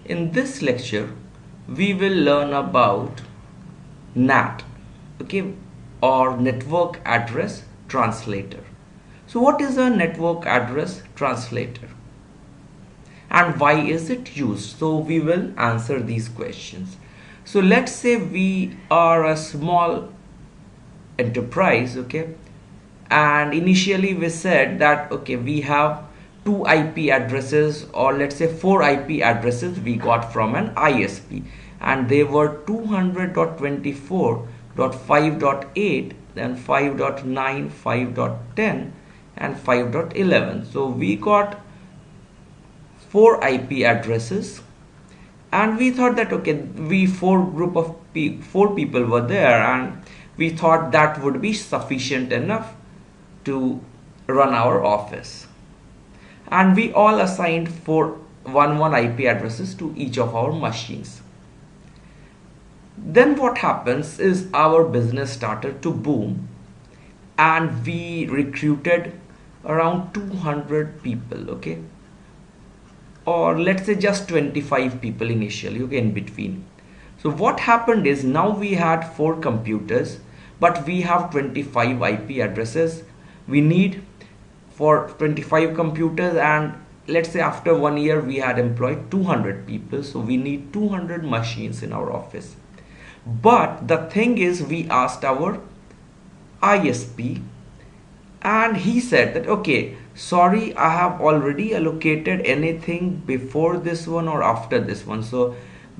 In this lecture, we will learn about NAT, okay, or Network Address Translator. So what is a Network Address Translator? And why is it used? So we will answer these questions. So let's say we are a small enterprise, okay, and initially we said that okay, we have two IP addresses, or let's say four IP addresses we got from an ISP, and they were 200.24.5.8, then 5.9, 5.10 and 5.11. so we got four IP addresses, and we thought that okay, we four people were there, and we thought that would be sufficient enough to run our office, and we all assigned four 1 IP addresses to each of our machines. Then what happens is our business started to boom, and we recruited around 200 people, okay, or let's say just 25 people initially, okay, in between. So what happened is now we had four computers, but we have 25 IP addresses. We need for 25 computers, and let's say after 1 year we had employed 200 people, so we need 200 machines in our office. But the thing is, we asked our ISP, and he said that okay, sorry, I have already allocated anything before this one or after this one. So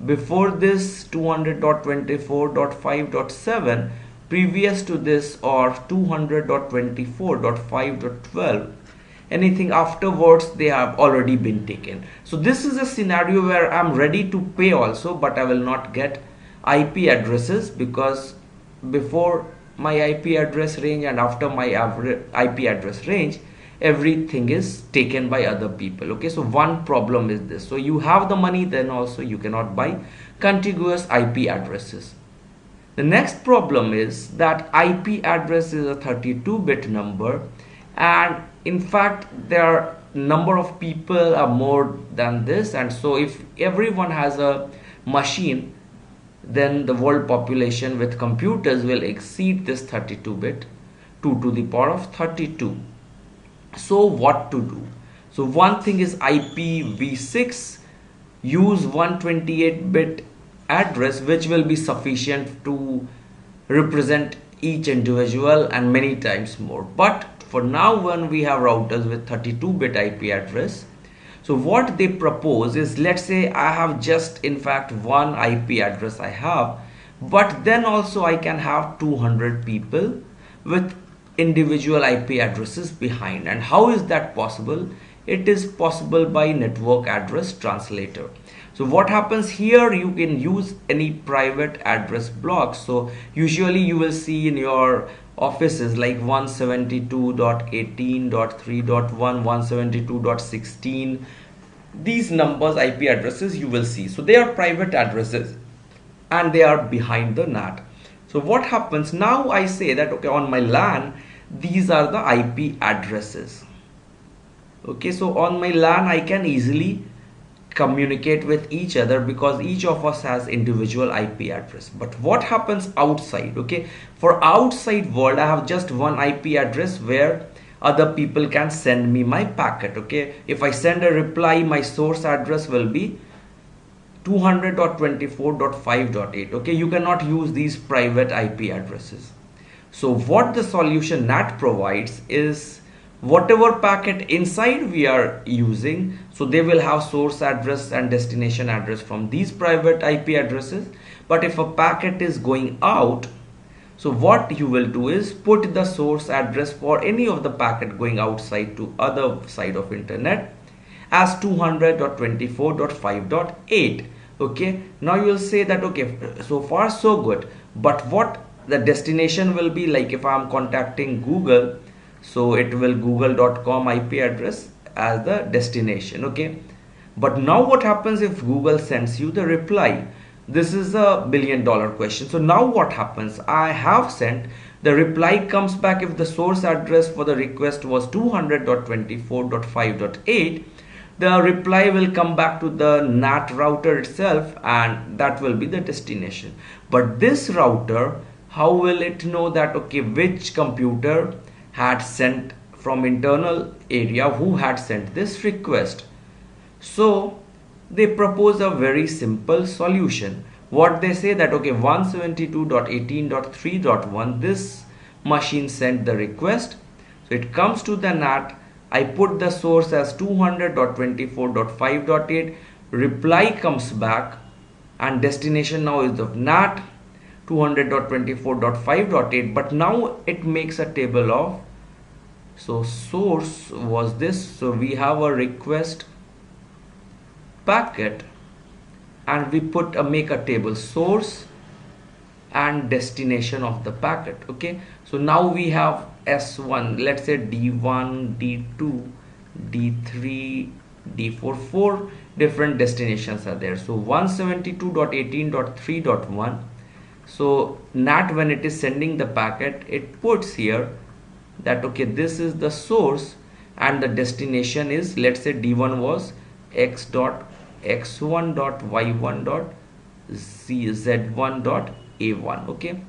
before this 200.24.5.7, previous to this, or 200.24.5.12, anything afterwards they have already been taken. So this is a scenario where I'm ready to pay also, but I will not get IP addresses, because before my IP address range and after my IP address range, everything is taken by other people, okay. So one problem is this: so you have the money, then also you cannot buy contiguous IP addresses. The next problem is that IP address is a 32-bit number, and in fact their number of people are more than this, and so if everyone has a machine, then the world population with computers will exceed this 32-bit, 2 to the power of 32. So what to do? So one thing is IPv6, use 128-bit address, which will be sufficient to represent each individual and many times more. But for now, when we have routers with 32-bit IP address, so what they propose is, let's say I have just in fact one IP address I have, but then also I can have 200 people with individual IP addresses behind. And how is that possible? It is possible by network address translator. So what happens here, you can use any private address block. So usually you will see in your offices like 172.18.3.1, 172.16, these numbers, IP addresses you will see. So they are private addresses and they are behind the NAT. So what happens now, I say that okay, on my LAN these are the IP addresses, okay. So on my LAN I can easily communicate with each other because each of us has individual IP address. But what happens outside? Okay, for outside world I have just one IP address where other people can send me my packet, okay. If I send a reply, my source address will be 200.24.5.8, okay. You cannot use these private IP addresses. So what the solution NAT provides is, whatever packet inside we are using, so they will have source address and destination address from these private IP addresses. But if a packet is going out, so what you will do is put the source address for any of the packet going outside to other side of internet as 200.24.5.8, okay. Now you will say that okay, so far so good, but what the destination will be, like if I am contacting Google, so it will google.com IP address as the destination, okay. But now what happens if Google sends you the reply? This is a $1 billion question. So now what happens? I have sent, the reply comes back if the source address for the request was 200.24.5.8, the reply will come back to the NAT router itself, and that will be the destination. But this router, how will it know that okay, which computer had sent from internal area, who had sent this request? So they propose a very simple solution. What they say that okay, 172.18.3.1, this machine sent the request, so it comes to the NAT. I put the source as 200.24.5.8, reply comes back, and destination now is the NAT 200.24.5.8, but now it makes a table of, so source was this, so we have a request packet, and we put a make a table source and destination of the packet. Okay, so now we have S1, let's say D1, D2, D3, D4, 4 different destinations are there. So 172.18.3.1, so NAT, when it is sending the packet, it puts here that okay, this is the source and the destination is, let's say D1 was x.x1.y1.z1.a1. okay,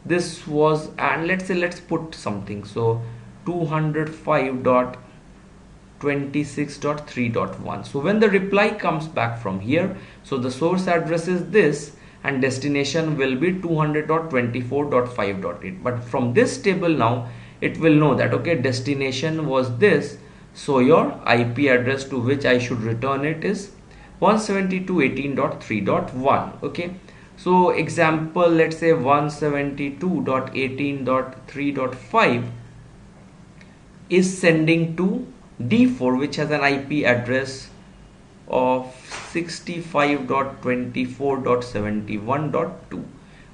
this was, and let's put something, so 205.26.3.1. so when the reply comes back from here, so the source address is this and destination will be 200.24.5.8. but from this table now it will know that okay, destination was this, so your IP address to which I should return it is 172.18.3.1. okay, so example, let's say 172.18.3.5 is sending to D4, which has an IP address of 65.24.71.2.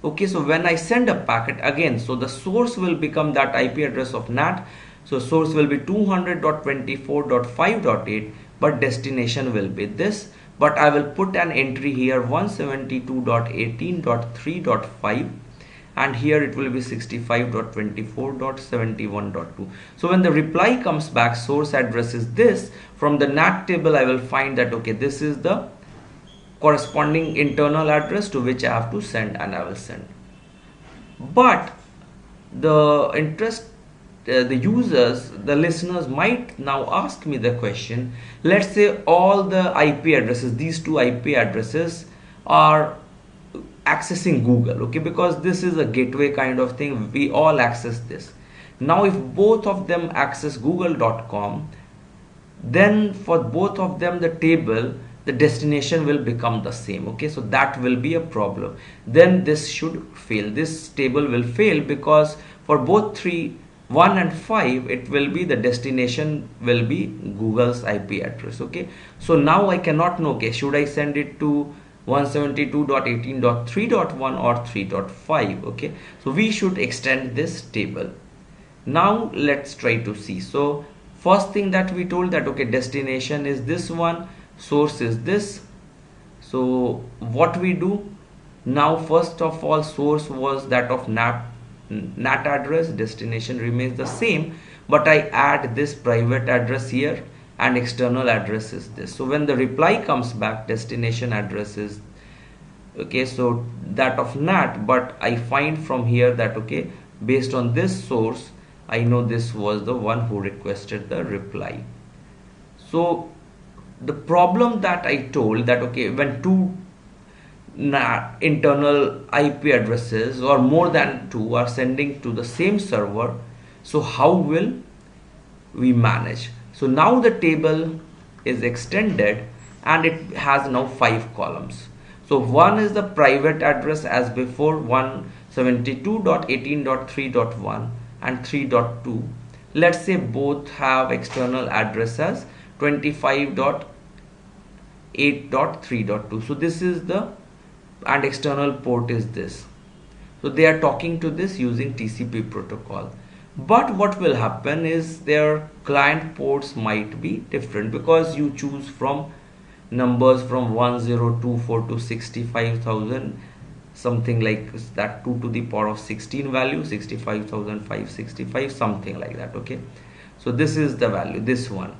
okay, so when I send a packet again, so the source will become that IP address of NAT, so source will be 200.24.5.8, but destination will be this, but I will put an entry here 172.18.3.5, and here it will be 65.24.71.2. so when the reply comes back, source address is this, from the NAT table I will find that okay, this is the corresponding internal address to which I have to send, and I will send. But the users, the listeners might now ask me the question, let's say all the IP addresses, these two IP addresses are accessing Google, okay, because this is a gateway kind of thing, we all access this. Now if both of them access google.com, then for both of them the table, the destination will become the same, okay, so that will be a problem. Then this should fail, this table will fail, because for both 3, 1 and 5 it will be the destination will be Google's IP address. Okay, so now I cannot know, okay, should I send it to 172.18.3.1 or 3.5. okay, so we should extend this table. Now let's try to see. So first thing that we told that okay, destination is this one, source is this. So what we do now, first of all, source was that of NAT address, destination remains the same, but I add this private address here and external address is this. So when the reply comes back, destination address is okay, so that of NAT, but I find from here that okay, based on this source I know this was the one who requested the reply. So the problem that I told that okay, when two internal IP addresses or more than two are sending to the same server, so how will we manage? So now the table is extended and it has now 5 columns. So one is the private address as before, 172.18.3.1 and 3.2. Let's say both have external address as 25.8.3.2. so this is the, and external port is this. So they are talking to this using TCP protocol. But what will happen is their client ports might be different, because you choose from numbers from 1024 to 65,000, something like that, 2 to the power of 16 value, 65,565, something like that. Okay, so this is the value, this one.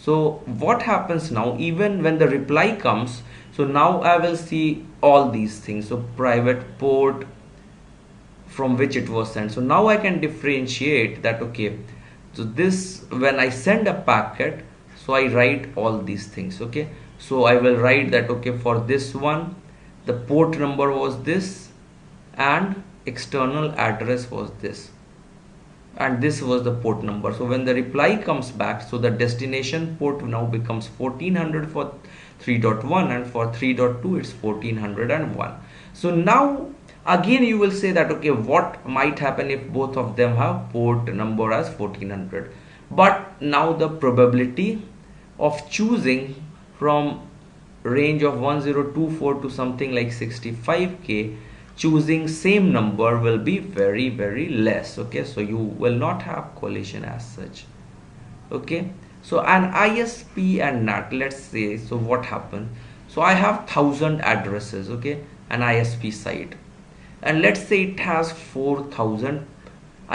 So what happens now, even when the reply comes, so now I will see all these things. So private port from which it was sent. So now I can differentiate that, okay, so this, when I send a packet, so I write all these things. Okay, so I will write that, okay, for this one the port number was this and external address was this, and this was the port number. So when the reply comes back, so the destination port now becomes 1400 for 3.1, and for 3.2 it's 1401. So now again you will say that, okay, what might happen if both of them have port number as 1400? But now the probability of choosing from range of 1024 to something like 65k, choosing same number will be very less. Okay, so you will not have collision as such. Okay, so an ISP and NAT, let's say, so what happened, so I have 1000 addresses, okay, an ISP site, and let's say it has 4000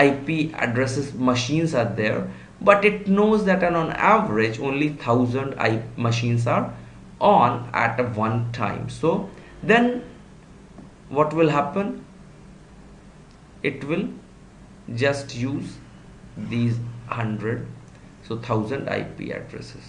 IP addresses, machines are there, but it knows that on average only 1000 machines are on at a one time. So then what will happen, it will just use these 100, so 1000 IP addresses.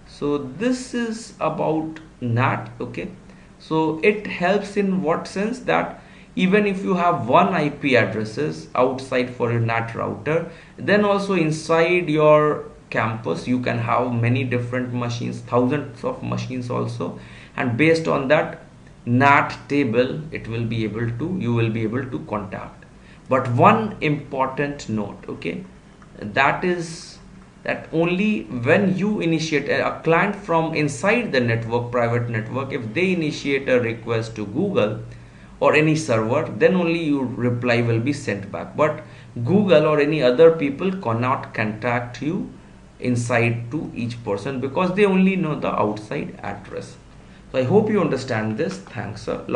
So this is about NAT. Okay, so it helps in what sense, that even if you have one IP addresses outside for your NAT router, then also inside your campus you can have many different machines, thousands of machines also, and based on that NAT table it will be able to, you will be able to contact. But one important note, okay, that is that only when you initiate a client from inside the network, private network, if they initiate a request to Google or any server, then only your reply will be sent back. But Google or any other people cannot contact you inside to each person, because they only know the outside address. So I hope you understand this. Thanks a lot.